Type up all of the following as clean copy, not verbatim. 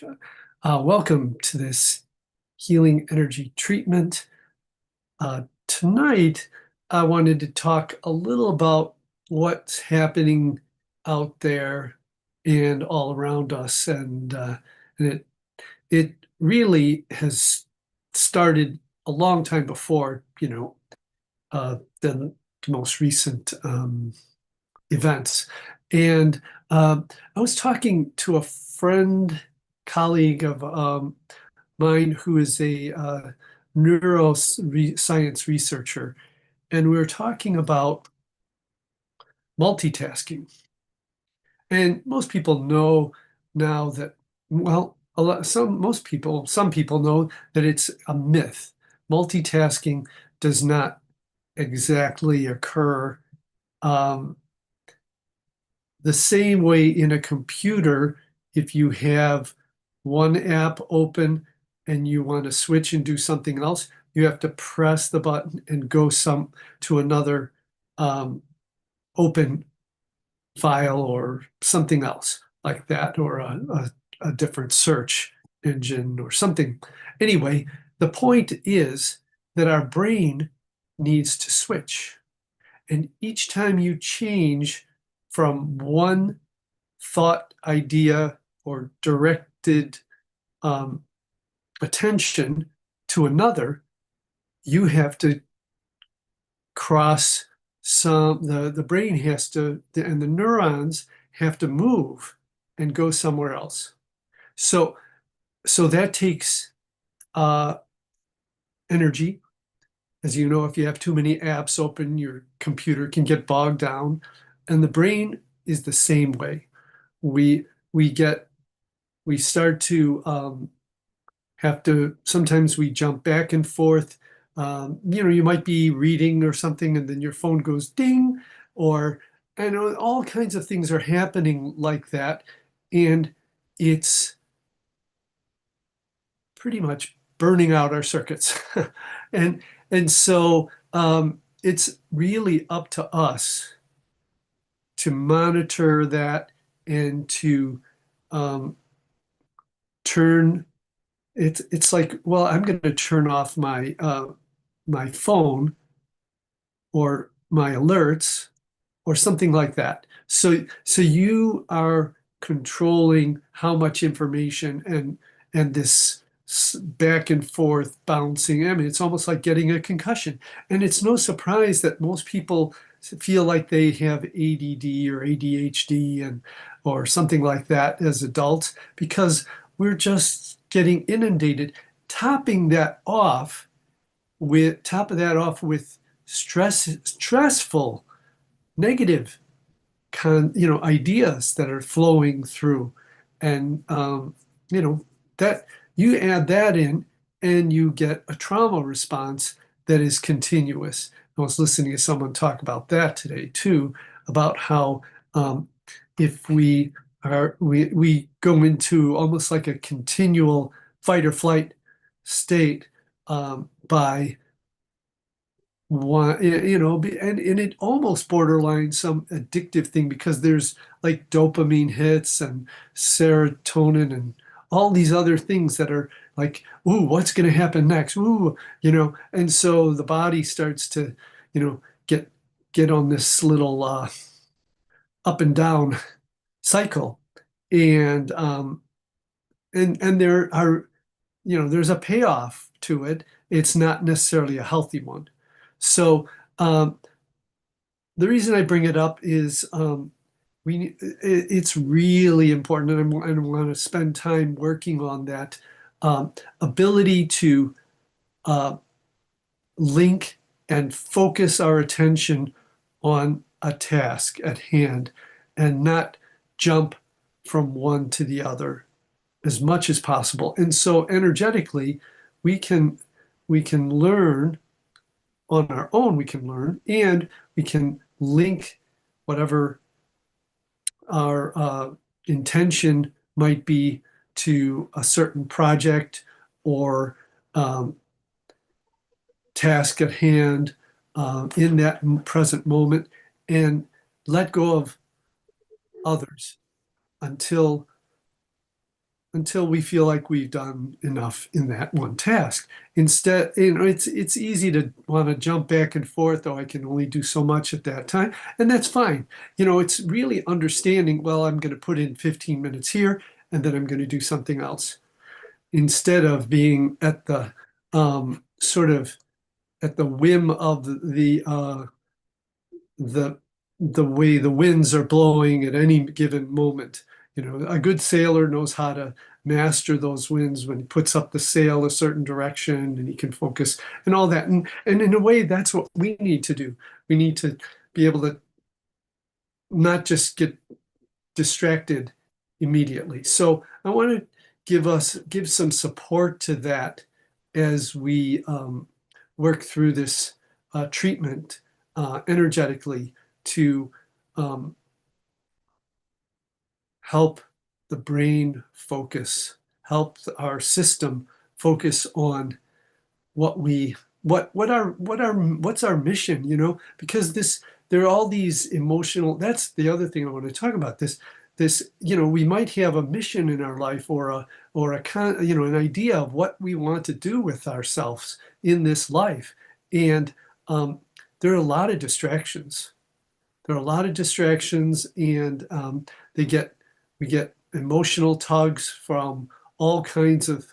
much. Welcome to this healing energy treatment. Tonight, I wanted to talk a little about what's happening out there and all around us, and it really has started a long time before, the most recent events. And I was talking to a friend, colleague of mine who is a neuroscience researcher, and we were talking about multitasking. And most people know now that, well, some people know that it's a myth. Multitasking does not exactly occur the same way in a computer. If you have one app open and you want to switch and do something else, you have to press the button and go to another open file or something else like that, or a different search engine or something. Anyway, the point is that our brain needs to switch. And each time you change from one thought, idea, or directed attention to another, you have to cross the brain has to, and the neurons have to move and go somewhere else. So that takes energy. As you know, if you have too many apps open, your computer can get bogged down. And the brain is the same way. We start to sometimes we jump back and forth. You might be reading or something, and then your phone goes ding, and all kinds of things are happening like that. And it's pretty much burning out our circuits. And so it's really up to us to monitor that and to um, turn. It's like, well, I'm going to turn off my phone or my alerts or something like that. So you are controlling how much information and this back and forth bouncing. I mean, it's almost like getting a concussion. And it's no surprise that most people feel like they have ADD or ADHD or something like that as adults, because we're just getting inundated. Top of that off with stressful, negative ideas that are flowing through. And that you add that in and you get a trauma response that is continuous. I was listening to someone talk about that today too, about how if we go into almost like a continual fight or flight state by one, and it almost borderline some addictive thing, because there's like dopamine hits and serotonin and all these other things that are like, ooh, what's going to happen next? Ooh, and so the body starts to, get on this little up and down cycle, and there are, there's a payoff to it. It's not necessarily a healthy one. So the reason I bring it up is it's really important, and I want to spend time working on that ability to uh, link and focus our attention on a task at hand and not jump from one to the other as much as possible. And so energetically, we can learn on our own. We can learn, and we can link whatever our intention might be to a certain project or task at hand in that present moment, and let go of others until until we feel like we've done enough in that one task. Instead, it's easy to want to jump back and forth, though I can only do so much at that time, and that's fine. It's really understanding, well, I'm going to put in 15 minutes here, and then I'm going to do something else, instead of being at the sort of at the whim of the the way the winds are blowing at any given moment. A good sailor knows how to master those winds when he puts up the sail a certain direction and he can focus and all that. And in a way, that's what we need to do. We need to be able to not just get distracted immediately. So I want to give some support to that as we work through this treatment energetically to um, help the brain focus, help our system focus on what we what's our mission, because there are all these emotional, that's the other thing I want to talk about, this we might have a mission in our life, or an idea of what we want to do with ourselves in this life. And there are a lot of distractions. And they get we get emotional tugs from all kinds of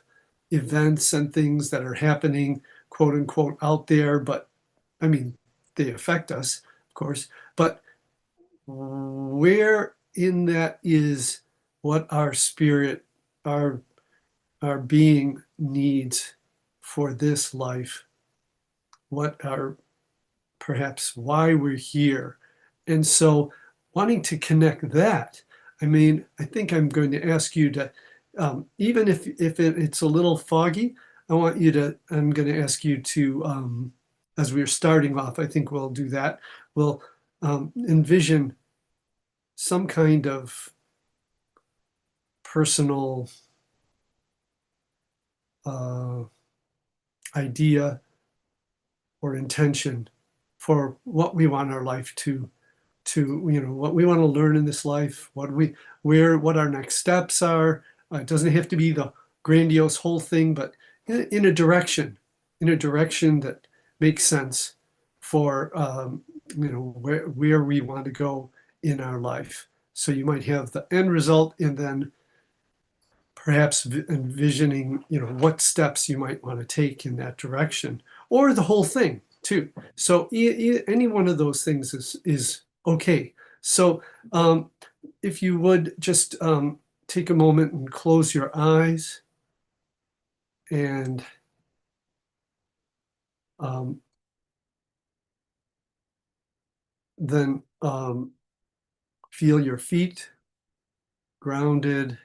events and things that are happening, quote unquote, out there. But I mean, they affect us, of course. But where in that is what our spirit, our being needs for this life, what our perhaps why we're here. And so, wanting to connect that, I think I'm going to ask you to, even if it's a little foggy, I'm going to ask you to, as we're starting off, I think we'll do that. We'll envision some kind of personal uh, idea or intention for what we want our life to what we want to learn in this life, what our next steps are. It doesn't have to be the grandiose whole thing, but in a direction that makes sense for where we want to go in our life. So you might have the end result, and then perhaps envisioning, what steps you might want to take in that direction, or the whole thing too. So any one of those things is okay. So if you would just take a moment and close your eyes, and um, then feel your feet grounded.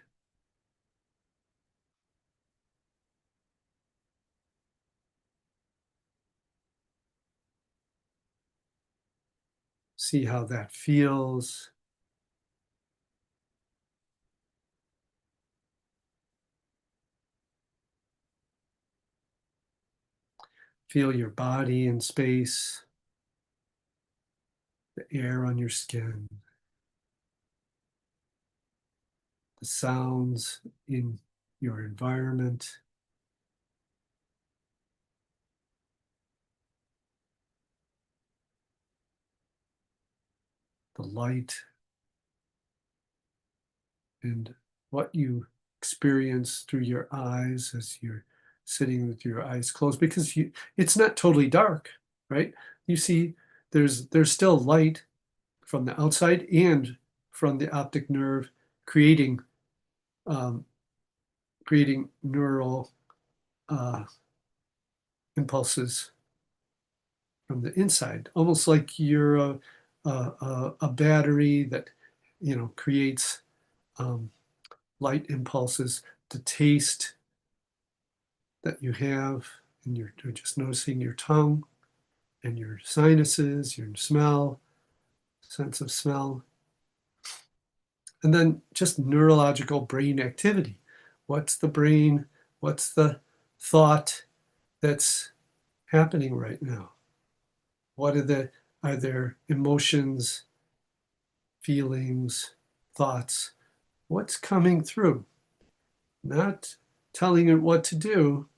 See how that feels. Feel your body in space, the air on your skin, the sounds in your environment, the light, and what you experience through your eyes as you're sitting with your eyes closed, because it's not totally dark, right? You see there's still light from the outside and from the optic nerve, creating um, neural uh, impulses from the inside, almost like you're a battery that creates light impulses. The taste that you have, and you're just noticing your tongue and your sinuses, your smell, sense of smell, and then just neurological brain activity. What's the brain? What's the thought that's happening right now? Are there emotions, feelings, thoughts? What's coming through? not telling it what to do,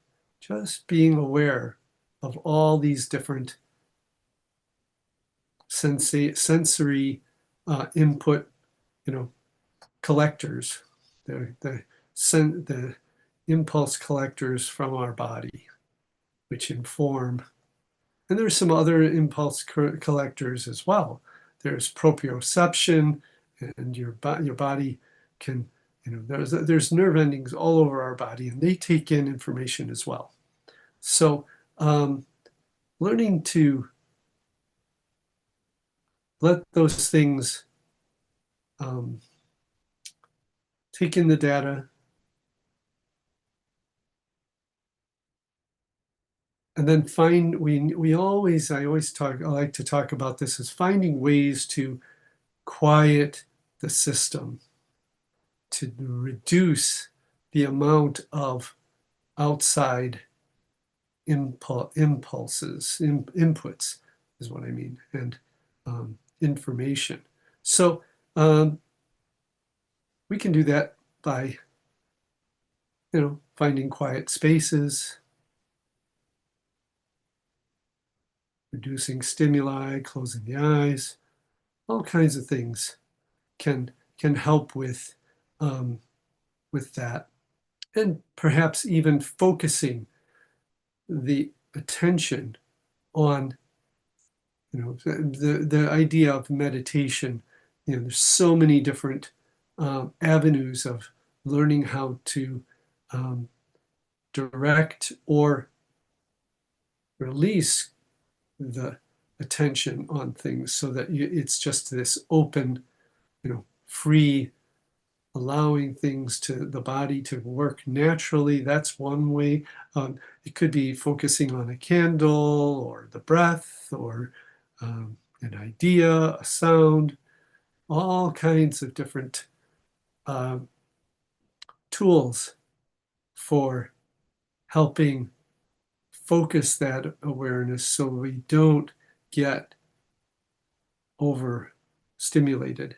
just being aware of all these different sensory input, collectors, the impulse collectors from our body, which inform. And there's some other impulse collectors as well. There's proprioception, and your body can, there's nerve endings all over our body, and they take in information as well. So learning to let those things take in the data, and then I like to talk about this as finding ways to quiet the system, to reduce the amount of outside impulses, inputs is what I mean, and information. So we can do that by, finding quiet spaces, reducing stimuli, closing the eyes, all kinds of things can help with that, and perhaps even focusing the attention on, the idea of meditation. There's so many different avenues of learning how to direct or release the attention on things, so that it's just this open, free, allowing things to the body to work naturally. That's one way. It could be focusing on a candle or the breath, or an idea, a sound, all kinds of different tools for helping focus that awareness so we don't get overstimulated.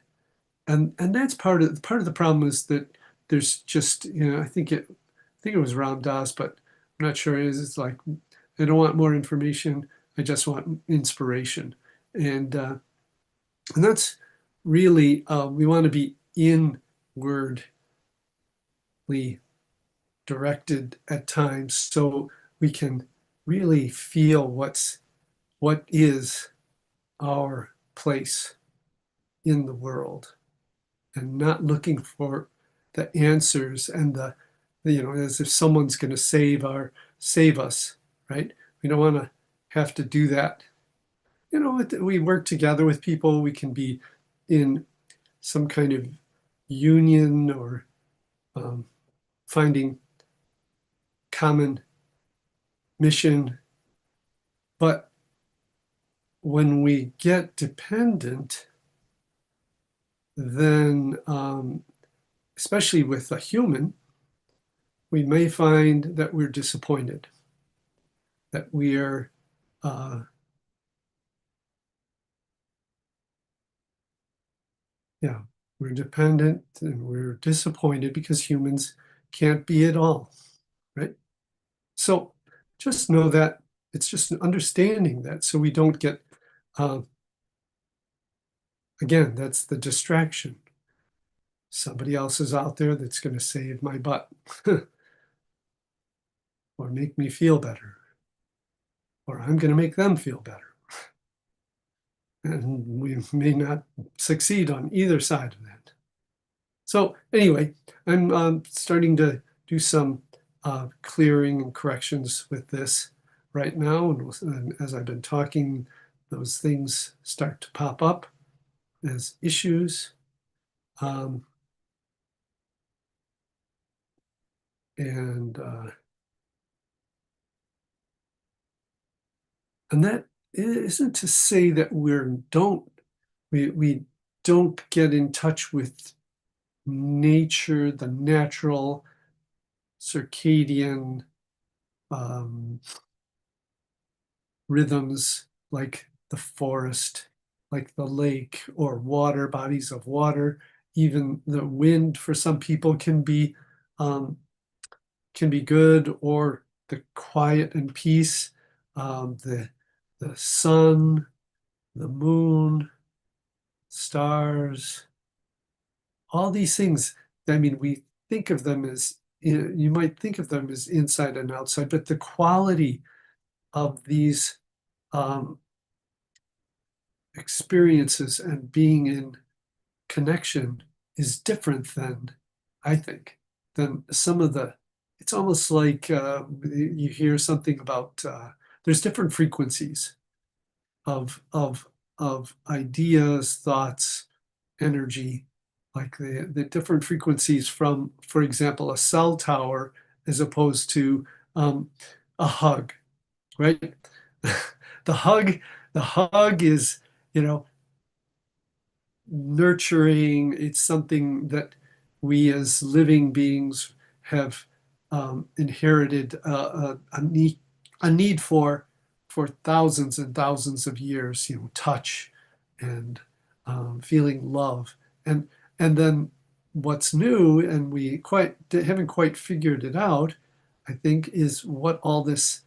And that's part of the problem, is that there's just, I think it was Ram Dass, but I'm not sure. It's like, I don't want more information, I just want inspiration. And that's really, we want to be inwardly directed at times, so we can really feel what is our place in the world, and not looking for the answers and as if someone's going to save us, right? We don't want to have to do that. We work together with people. We can be in some kind of union, or finding common mission. But when we get dependent, then especially with a human, we may find that we're disappointed, that we are we're dependent, and we're disappointed because humans can't be it all, right? So just know that it's just understanding that, so we don't get, again, that's the distraction. Somebody else is out there that's going to save my butt or make me feel better, or I'm going to make them feel better. And we may not succeed on either side of that. So anyway, I'm starting to do some clearing and corrections with this right now. And as I've been talking, those things start to pop up as issues. And that isn't to say that we don't get in touch with nature, the natural circadian rhythms, like the forest, like the lake, or water, bodies of water. Even the wind for some people can be can be good, or the quiet and peace, the sun, the moon, stars, all these things. I mean, we think of them as, you might think of them as inside and outside, but the quality of these um, experiences and being in connection is different than, I think, than some of the, it's almost like you hear something about, there's different frequencies of, of ideas, thoughts, energy, like the different frequencies from, for example, a cell tower as opposed to a hug, right? The hug, the hug is, you know, nurturing. It's something that we as living beings have inherited a need for thousands and thousands of years. You know, touch and feeling love, and then what's new, and we haven't quite figured it out, I think, is what all this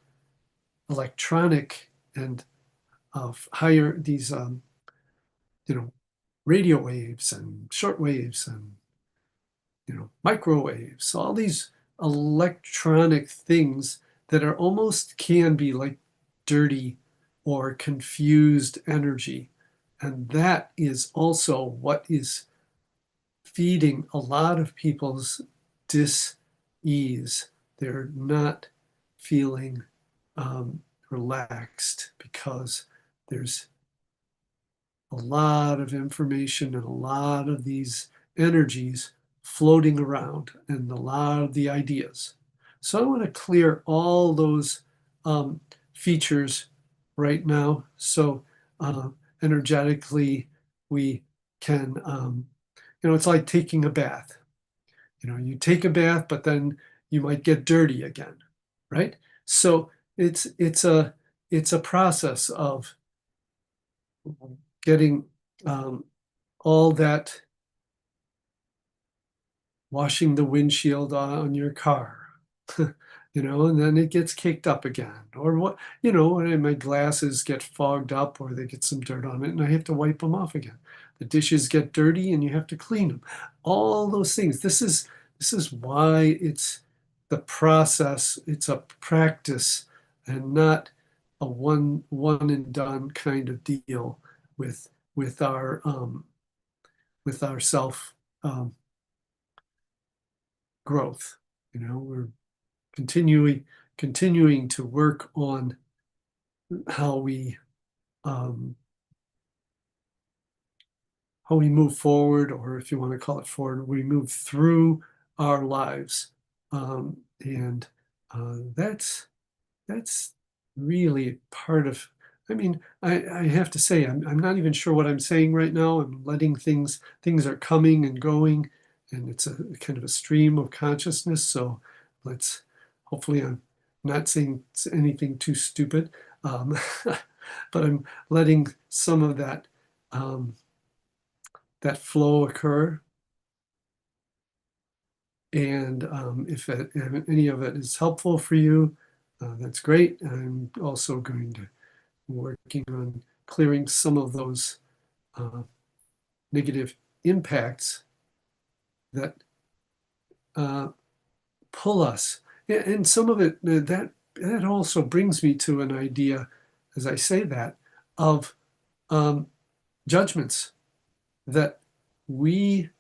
electronic and higher these you know, radio waves and short waves and, you know, microwaves, all these electronic things that are almost can be like dirty or confused energy. And that is also what is feeding a lot of people's dis-ease. They're not feeling relaxed because there's a lot of information and a lot of these energies floating around and a lot of the ideas. So I want to clear all those features right now. So uh, energetically, we can, it's like taking a bath. You know, you take a bath, but then you might get dirty again, right? So it's a process of getting all that, washing the windshield on your car, and then it gets caked up again. Or what, and my glasses get fogged up or they get some dirt on it and I have to wipe them off again. The dishes get dirty and you have to clean them. All those things. This is why it's the process. It's a practice and not a one and done kind of deal with with our self growth. We're continuing to work on how we um, move forward, or if you want to call it forward, we move through our lives, and that's really part of. I mean, I have to say, I'm not even sure what I'm saying right now. I'm letting things are coming and going, and it's a kind of a stream of consciousness. So let's, hopefully I'm not saying anything too stupid, um, but I'm letting some of um, that flow occur. And if any of it is helpful for you, that's great. I'm also going to working on clearing some of those uh, negative impacts that uh, pull us. And some of it, that also brings me to an idea, as I say that, of judgments that we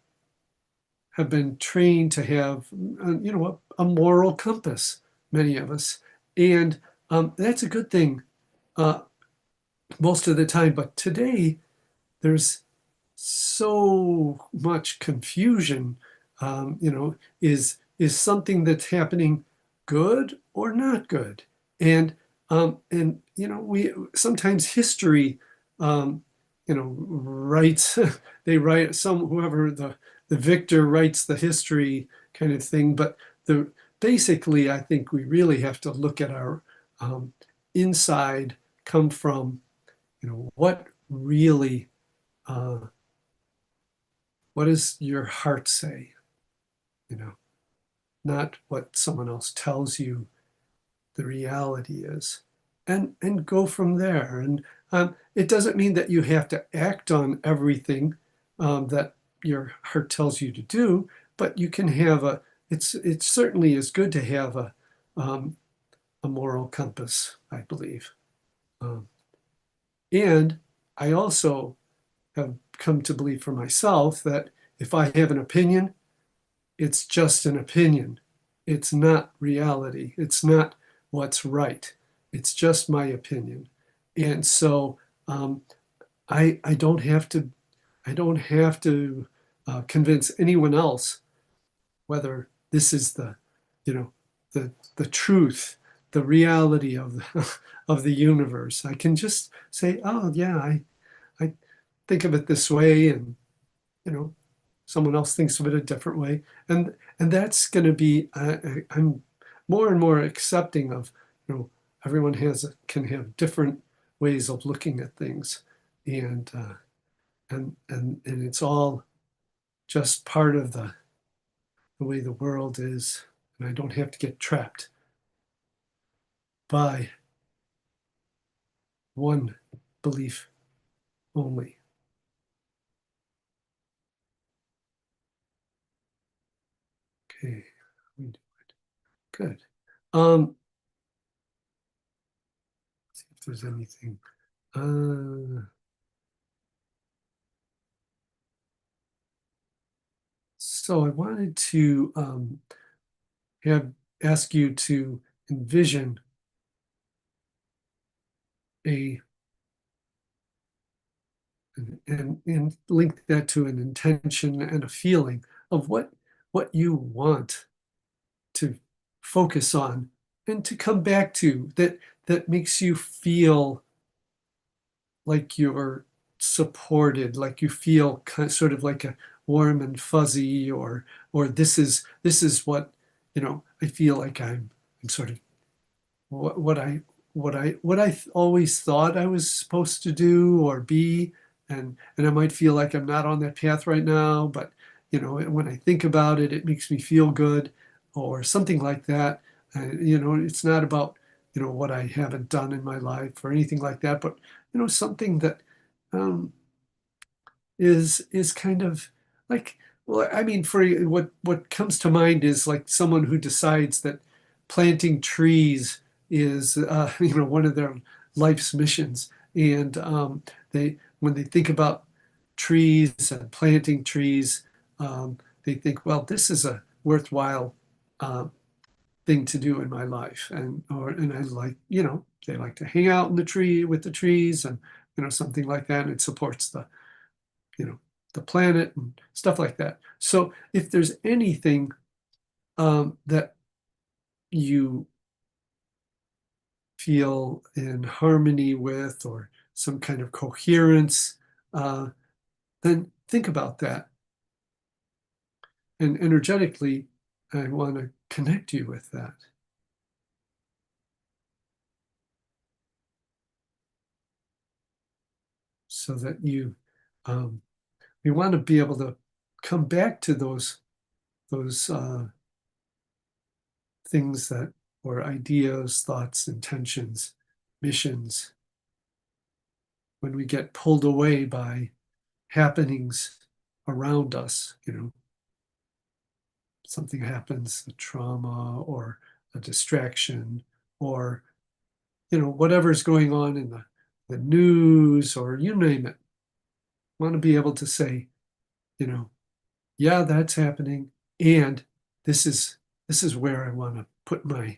have been trained to have, a moral compass, many of us. And that's a good thing most of the time. But today, there's so much confusion. Is something that's happening good or not good? And we sometimes history, writes. They write whoever the victor writes the history kind of thing. But basically, I think we really have to look at our inside, come from, what really. What does your heart say? You know, not what someone else tells you the reality is, and go from there. And it doesn't mean that you have to act on everything that your heart tells you to do, but you can have a. It certainly is good to have a moral compass, I believe. Um, and I also have come to believe for myself that if I have an opinion, it's just an opinion. It's not reality. It's not what's right. It's just my opinion. And so um, I don't have to convince anyone else whether this is the you know the truth, the reality of of the universe. I can just say, oh yeah, I think of it this way, and you know someone else thinks of it a different way, and that's going to be I'm more and more accepting of everyone can have different ways of looking at things, and and it's all just part of the way the world is, and I don't have to get trapped by one belief only. Okay, good. See if there's anything. Uh, so I wanted to have ask you to envision a and link that to an intention and a feeling of what you want to focus on and to come back to that makes you feel like you're supported, like you feel sort of like a warm and fuzzy, or this is what I feel like I'm sort of what I always thought I was supposed to do or be, and I might feel like I'm not on that path right now, but when I think about it, it makes me feel good, or something like that. It's not about what I haven't done in my life or anything like that, but something that um, is kind of like, well, I mean, for what comes to mind is like someone who decides that planting trees is one of their life's missions, and they when they think about trees and planting trees, they think, well, this is a worthwhile uh, thing to do in my life, and I like, they like to hang out in the tree with the trees, and something like that, and it supports you know, the planet and stuff like that. So if there's anything that you feel in harmony with, or some kind of coherence, uh, then think about that. And energetically, I want to connect you with that so that we want to be able to come back to those things that, or ideas, thoughts, intentions, missions, when we get pulled away by happenings around us, something happens, a trauma or a distraction, or whatever's going on in the news, or you name it. I want to be able to say, you know, yeah, that's happening, and this is this is where I want to put my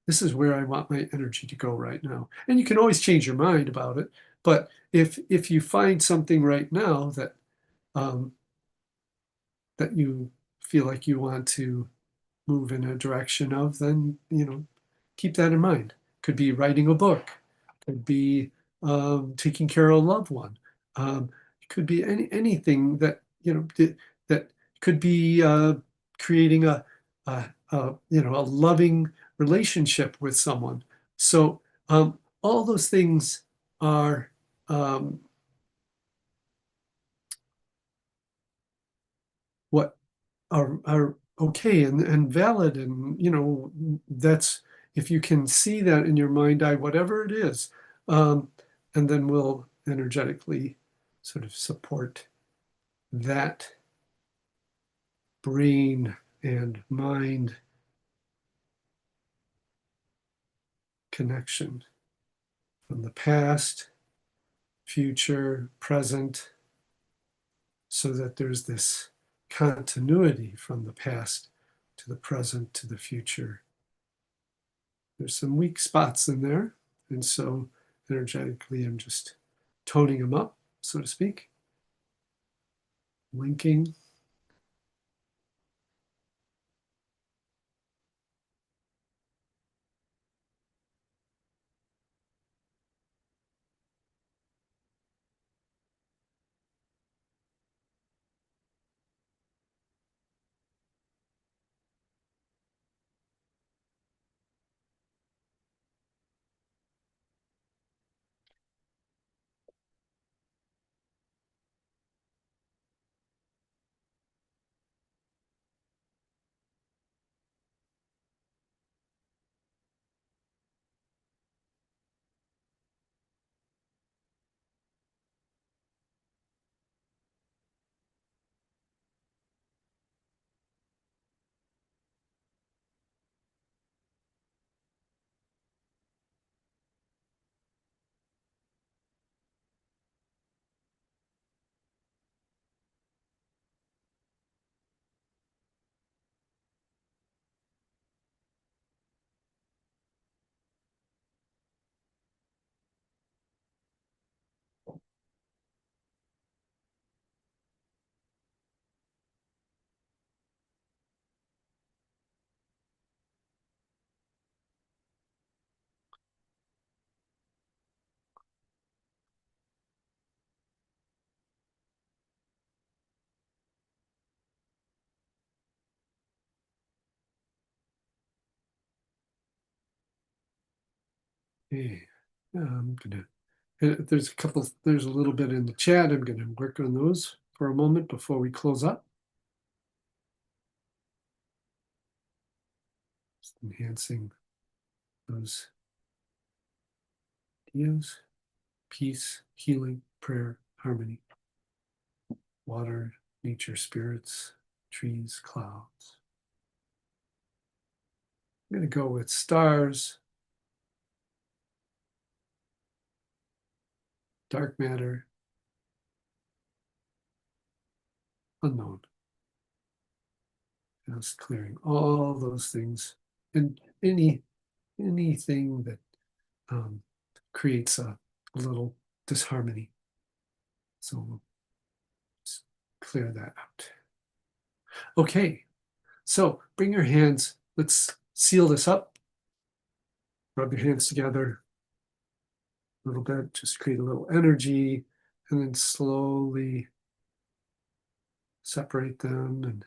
this is where I want my energy to go right now. And you can always change your mind about it, but if you find something right now um, that you feel like you want to move in a direction of, then keep that in mind. Could be writing a book, could be taking care of a loved one, it could be anything that that could be creating a loving relationship with someone. So all those things are um, what are okay and valid. And, that's, if you can see that in your mind eye, whatever it is, and then we'll energetically sort of support that brain and mind connection from the past, future, present, so that there's this continuity from the past to the present to the future. There's some weak spots in there, and so energetically I'm just toning them up, so to speak, linking. Okay. I'm gonna, there's a little bit in the chat. I'm gonna work on those for a moment before we close up. Just enhancing those ideas: peace, healing, prayer, harmony, water, nature, spirits, trees, clouds. I'm going to go with stars, dark matter, unknown. Just clearing all those things and anything that creates a little disharmony. So we'll clear that out. Okay, so bring your hands. Let's seal this up. Rub your hands together a little bit. Just create a little energy, and then slowly separate them and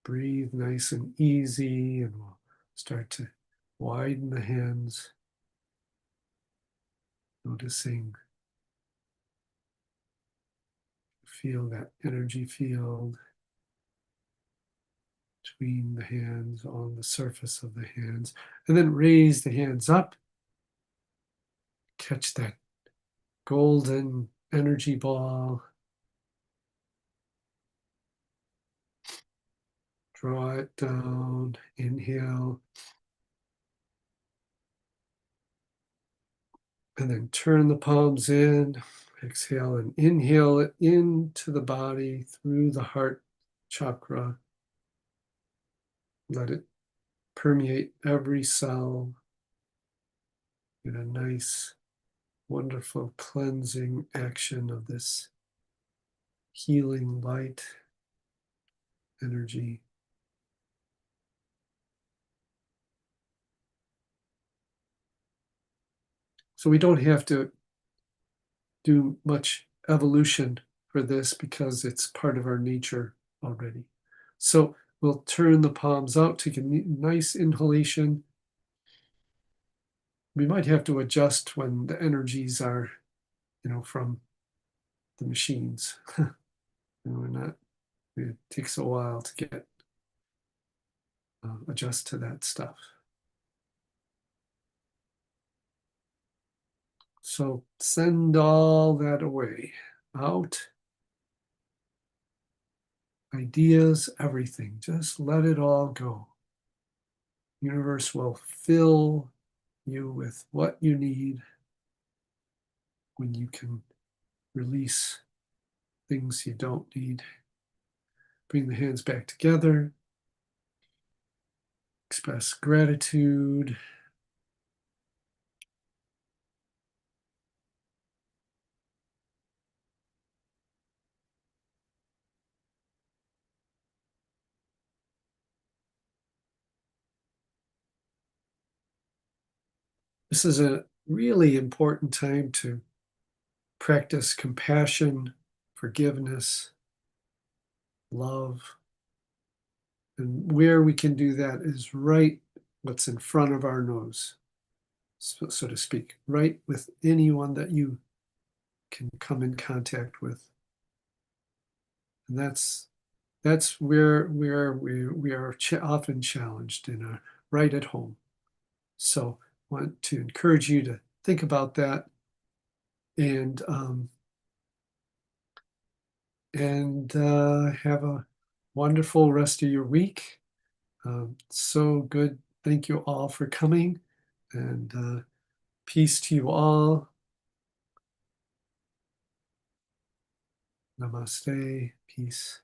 breathe nice and easy. And we'll start to widen the hands, noticing, feel that energy field between the hands, on the surface of the hands, and then raise the hands up. Catch that golden energy ball. Draw it down. Inhale. And then turn the palms in. Exhale and inhale it into the body through the heart chakra. Let it permeate every cell. Get a nice, wonderful cleansing action of this healing light energy. So we don't have to do much evolution for this because it's part of our nature already. So we'll turn the palms out, take a nice inhalation. We might have to adjust when the energies are, from the machines. We're not It takes a while to get adjust to that stuff. So send all that away, out. Ideas, everything. Just let it all go. Universe will fill you with what you need when you can release things you don't need. Bring the hands back together. Express gratitude. This is a really important time to practice compassion, forgiveness, love. And where we can do that is right what's in front of our nose, so to speak, right with anyone that you can come in contact with. And that's where we are often challenged in our right at home. So I want to encourage you to think about that and have a wonderful rest of your week. So good. Thank you all for coming, and peace to you all. Namaste. Peace.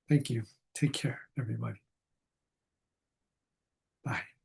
Thank you. Take care, everybody. Bye.